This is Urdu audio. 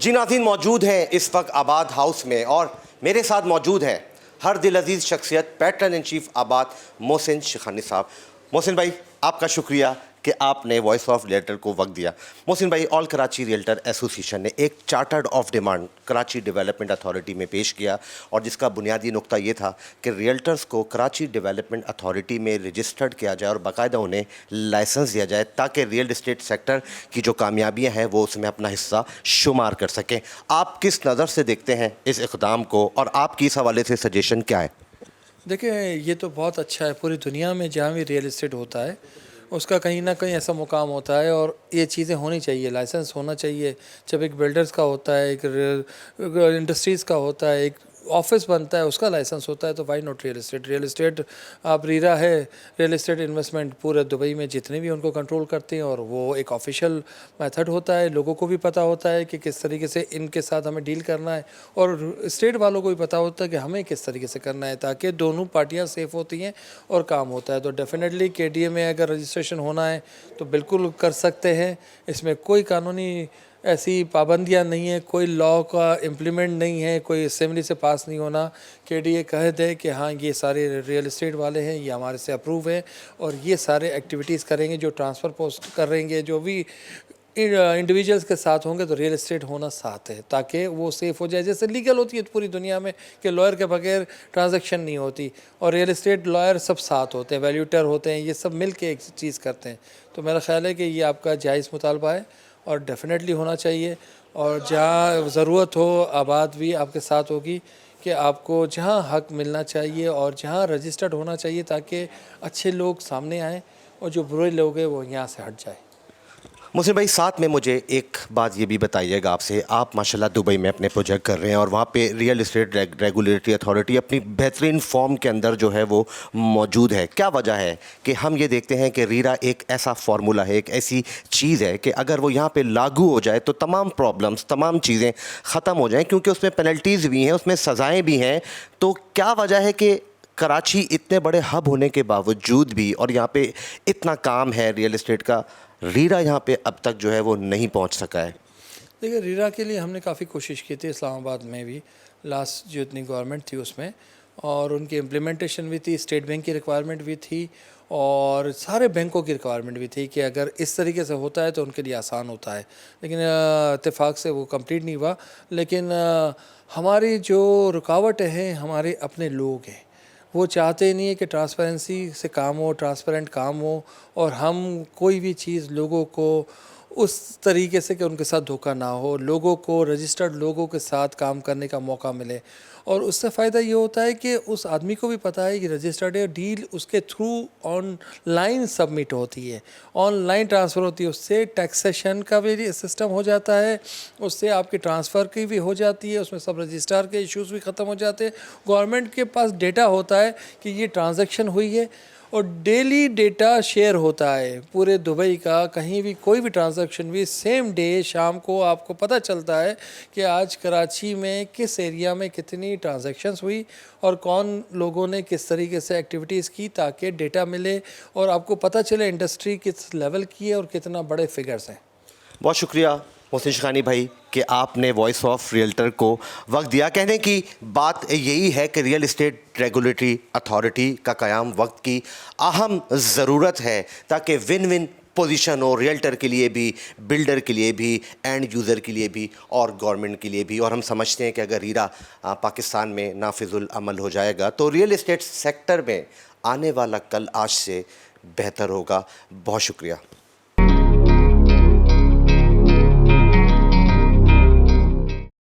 جی ناظرین، موجود ہیں اس وقت آباد ہاؤس میں اور میرے ساتھ موجود ہے ہر دل عزیز شخصیت پیٹرن ان چیف آباد محسن شیخانی صاحب۔ محسن بھائی، آپ کا شکریہ کہ آپ نے وائس آف ریئلٹر کو وقت دیا۔ محسن بھائی، آل کراچی ریئلٹر ایسوسیشن نے ایک chartered of demand Karachi development authority میں پیش کیا اور جس کا بنیادی نقطہ یہ تھا کہ ریئلٹرز کو کراچی ڈیولپمنٹ اتھارٹی میں رجسٹرڈ کیا جائے اور باقاعدہ انہیں لائسنس دیا جائے تاکہ ریئل اسٹیٹ سیکٹر کی جو کامیابیاں ہیں وہ اس میں اپنا حصہ شمار کر سکیں۔ آپ کس نظر سے دیکھتے ہیں اس اقدام کو اور آپ کی اس حوالے سے سجیشن کیا ہے؟ دیکھیں، یہ تو بہت اچھا ہے۔ پوری دنیا میں جہاں بھی ریئل اسٹیٹ ہوتا ہے اس کا کہیں نہ کہیں ایسا مقام ہوتا ہے اور یہ چیزیں ہونی چاہیے، لائسنس ہونا چاہیے۔ جب ایک بلڈرز کا ہوتا ہے، ایک انڈسٹریز کا ہوتا ہے، ایک آفس بنتا ہے، اس کا لائسنس ہوتا ہے، تو why not real estate? Real estate آپ ریرا ہے، ریئل اسٹیٹ انویسٹمنٹ پورے دبئی میں جتنے بھی ان کو کنٹرول کرتے ہیں، اور وہ ایک آفیشیل میتھڈ ہوتا ہے۔ لوگوں کو بھی پتہ ہوتا ہے کہ کس طریقے سے ان کے ساتھ ہمیں ڈیل کرنا ہے، اور اسٹیٹ والوں کو بھی پتہ ہوتا ہے کہ ہمیں کس طریقے سے کرنا ہے، تاکہ دونوں پارٹیاں سیف ہوتی ہیں اور کام ہوتا ہے۔ تو ڈیفینیٹلی کے ڈی اے میں اگر رجسٹریشن ہونا ہے تو بالکل کر سکتے ہیں، اس میں کوئی قانونی ایسی پابندیاں نہیں ہیں، کوئی لاء کا امپلیمنٹ نہیں ہے، کوئی اسمبلی سے پاس نہیں ہونا کہ ڈی اے کہہ دے کہ ہاں یہ سارے ریئل اسٹیٹ والے ہیں، یہ ہمارے سے اپروو ہیں اور یہ سارے ایکٹیویٹیز کریں گے، جو ٹرانسفر پوسٹ کریں گے، جو بھی انڈیویجولس کے ساتھ ہوں گے، تو ریئل اسٹیٹ ہونا ساتھ ہے تاکہ وہ سیف ہو جائے۔ جیسے لیگل ہوتی ہے پوری دنیا میں کہ لائر کے بغیر ٹرانزیکشن نہیں ہوتی، اور ریئل اسٹیٹ لائر سب ساتھ ہوتے ہیں، ویلیوٹر ہوتے ہیں، یہ سب مل کے ایک چیز کرتے ہیں۔ تو میرا خیال ہے کہ یہ آپ کا جائز مطالبہ ہے اور ڈیفینیٹلی ہونا چاہیے، اور جہاں ضرورت ہو آباد بھی آپ کے ساتھ ہوگی کہ آپ کو جہاں حق ملنا چاہیے اور جہاں رجسٹرڈ ہونا چاہیے تاکہ اچھے لوگ سامنے آئیں اور جو برے لوگ ہیں وہ یہاں سے ہٹ جائیں۔ محسن بھائی، ساتھ میں مجھے ایک بات یہ بھی بتائیے گا آپ سے، آپ ماشاءاللہ دبئی میں اپنے پروجیکٹ کر رہے ہیں اور وہاں پہ ریئل اسٹیٹ ریگولیٹری اتھارٹی اپنی بہترین فارم کے اندر جو ہے وہ موجود ہے۔ کیا وجہ ہے کہ ہم یہ دیکھتے ہیں کہ ریرا ایک ایسا فارمولہ ہے، ایک ایسی چیز ہے کہ اگر وہ یہاں پہ لاگو ہو جائے تو تمام پرابلمس، تمام چیزیں ختم ہو جائیں، کیونکہ اس میں پینلٹیز بھی ہیں، اس میں سزائیں بھی ہیں۔ تو کیا وجہ ہے کہ کراچی اتنے بڑے ہب ہونے کے باوجود بھی، اور یہاں پہ اتنا کام ہے ریئل اسٹیٹ کا، ریرا یہاں پہ اب تک جو ہے وہ نہیں پہنچ سکا ہے؟ دیکھیں، ریرا کے لیے ہم نے کافی کوشش کی تھی، اسلام آباد میں بھی لاسٹ جو اتنی گورنمنٹ تھی اس میں، اور ان کی امپلیمنٹیشن بھی تھی، اسٹیٹ بینک کی ریکوائرمنٹ بھی تھی اور سارے بینکوں کی ریکوائرمنٹ بھی تھی کہ اگر اس طریقے سے ہوتا ہے تو ان کے لیے آسان ہوتا ہے، لیکن اتفاق سے وہ کمپلیٹ نہیں ہوا۔ لیکن ہماری جو رکاوٹ ہے، ہمارے اپنے لوگ ہیں، وہ چاہتے نہیں ہے کہ ٹرانسپیرنسی سے کام ہو، ٹرانسپیرنٹ کام ہو، اور ہم کوئی بھی چیز لوگوں کو اس طریقے سے کہ ان کے ساتھ دھوکہ نہ ہو، لوگوں کو رجسٹرڈ لوگوں کے ساتھ کام کرنے کا موقع ملے۔ اور اس سے فائدہ یہ ہوتا ہے کہ اس آدمی کو بھی پتہ ہے کہ رجسٹرڈ ہے، ڈیل اس کے تھرو آن لائن سبمٹ ہوتی ہے، آن لائن ٹرانسفر ہوتی ہے، اس سے ٹیکسیشن کا بھی سسٹم ہو جاتا ہے، اس سے آپ کی ٹرانسفر کی بھی ہو جاتی ہے، اس میں سب رجسٹرار کے ایشوز بھی ختم ہو جاتے ہیں۔ گورنمنٹ کے پاس ڈیٹا ہوتا ہے کہ یہ ٹرانزیکشن ہوئی ہے، اور ڈیلی ڈیٹا شیئر ہوتا ہے پورے دبئی کا، کہیں بھی کوئی بھی ٹرانزیکشن بھی سیم ڈے شام کو آپ کو پتہ چلتا ہے کہ آج کراچی میں کس ایریا میں کتنی ٹرانزیکشنز ہوئی اور کون لوگوں نے کس طریقے سے ایکٹیویٹیز کی، تاکہ ڈیٹا ملے اور آپ کو پتہ چلے انڈسٹری کس لیول کی ہے اور کتنا بڑے فگرز ہیں۔ بہت شکریہ محسن شیخانی بھائی کہ آپ نے وائس آف ریئلٹر کو وقت دیا۔ کہنے کی بات یہی ہے کہ ریئل اسٹیٹ ریگولیٹری اتھارٹی کا قیام وقت کی اہم ضرورت ہے تاکہ ون ون پوزیشن ہو، ریئلٹر کے لیے بھی، بلڈر کے لیے بھی، اینڈ یوزر کے لیے بھی اور گورنمنٹ کے لیے بھی۔ اور ہم سمجھتے ہیں کہ اگر ریرا پاکستان میں نافذ العمل ہو جائے گا تو ریئل اسٹیٹ سیکٹر میں آنے والا کل آج سے بہتر ہوگا۔ بہت شکریہ۔